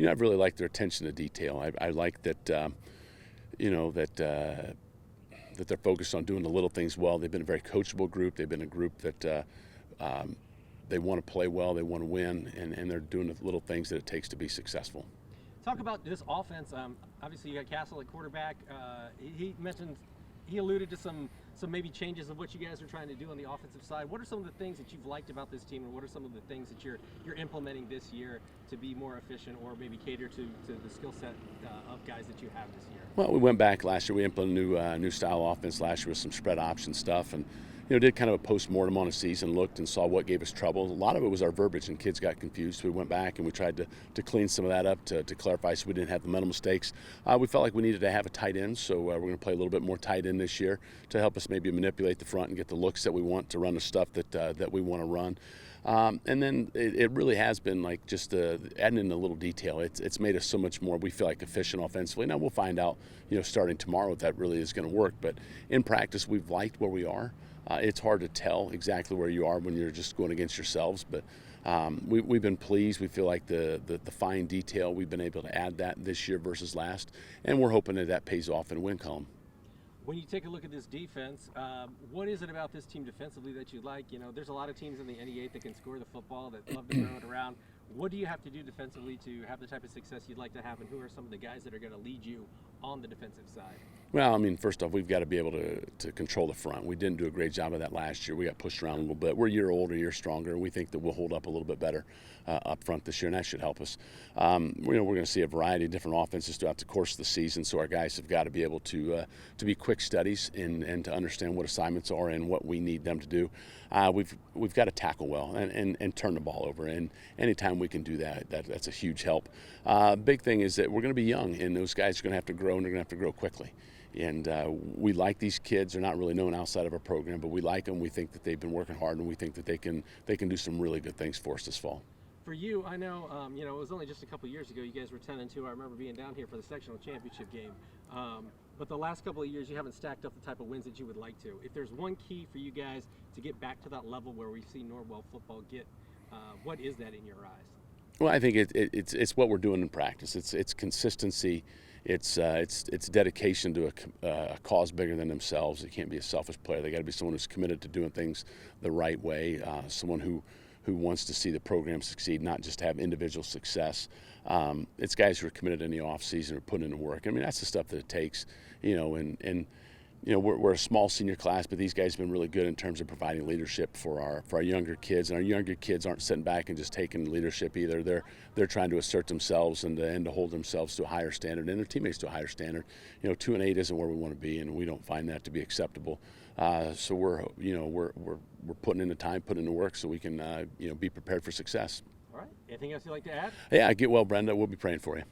I really like their attention to detail. I like that, that they're focused on doing the little things well. They've been a very coachable group. They've been a group that they want to play well, they want to win, and they're doing the little things that it takes to be successful. Talk about this offense. Obviously, you got Castle at quarterback. He alluded to some maybe changes of what you guys are trying to do on the offensive side. What are some of the things that you've liked about this team, and what are some of the things that you're implementing this year to be more efficient, or maybe cater to the skill set of guys that you have this year? Well, we went back last year. We implemented a new style offense last year with some spread option stuff, and did kind of a post-mortem on the season, looked and saw what gave us trouble. A lot of it was our verbiage, and kids got confused. We went back and we tried to clean some of that up to clarify so we didn't have the mental mistakes. We felt like we needed to have a tight end, so we're going to play a little bit more tight end this year to help us maybe manipulate the front and get the looks that we want to run the stuff that we want to run. And then it really has been like just adding in a little detail. It's made us so much more, we feel like, efficient offensively. Now we'll find out, starting tomorrow if that really is going to work. But in practice, we've liked where we are. It's hard to tell exactly where you are when you're just going against yourselves, but we've been pleased. We feel like the fine detail, we've been able to add that this year versus last, and we're hoping that pays off in win column. When you take a look at this defense, what is it about this team defensively that you like? There's a lot of teams in the NE8 that can score the football, that love to throw it around. What do you have to do defensively to have the type of success you'd like to have, and who are some of the guys that are going to lead you on the defensive side? Well, first off, we've got to be able to control the front. We didn't do a great job of that last year. We got pushed around a little bit. We're a year older, a year stronger, and we think that we'll hold up a little bit better up front this year, and that should help us. We're going to see a variety of different offenses throughout the course of the season, so our guys have got to be able to be quick studies and to understand what assignments are and what we need them to do. We've got to tackle well and turn the ball over, and anytime we can do that's a huge help. Big thing is that we're going to be young, and those guys are going to have to grow, and they're going to have to grow quickly. And we like these kids. They're not really known outside of our program, but we like them. We think that they've been working hard, and we think that they can do some really good things for us this fall. For you, I know, it was only just a couple years ago. You guys were 10-2. I remember being down here for the sectional championship game. But the last couple of years, you haven't stacked up the type of wins that you would like to. If there's one key for you guys to get back to that level where we've seen Norwell football get, what is that in your eyes? Well, I think it's what we're doing in practice. It's consistency. It's dedication to a cause bigger than themselves. It can't be a selfish player. They got to be someone who's committed to doing things the right way. Someone who wants to see the program succeed, not just have individual success. It's guys who are committed in the off season or putting in the work. That's the stuff that it takes. We're a small senior class, but these guys have been really good in terms of providing leadership for our younger kids. And our younger kids aren't sitting back and just taking leadership either. They're trying to assert themselves and to hold themselves to a higher standard and their teammates to a higher standard. 2-8 isn't where we want to be, and we don't find that to be acceptable. So we're putting in the time, putting in the work, so we can be prepared for success. All right. Anything else you'd like to add? Yeah, get well, Brenda. We'll be praying for you.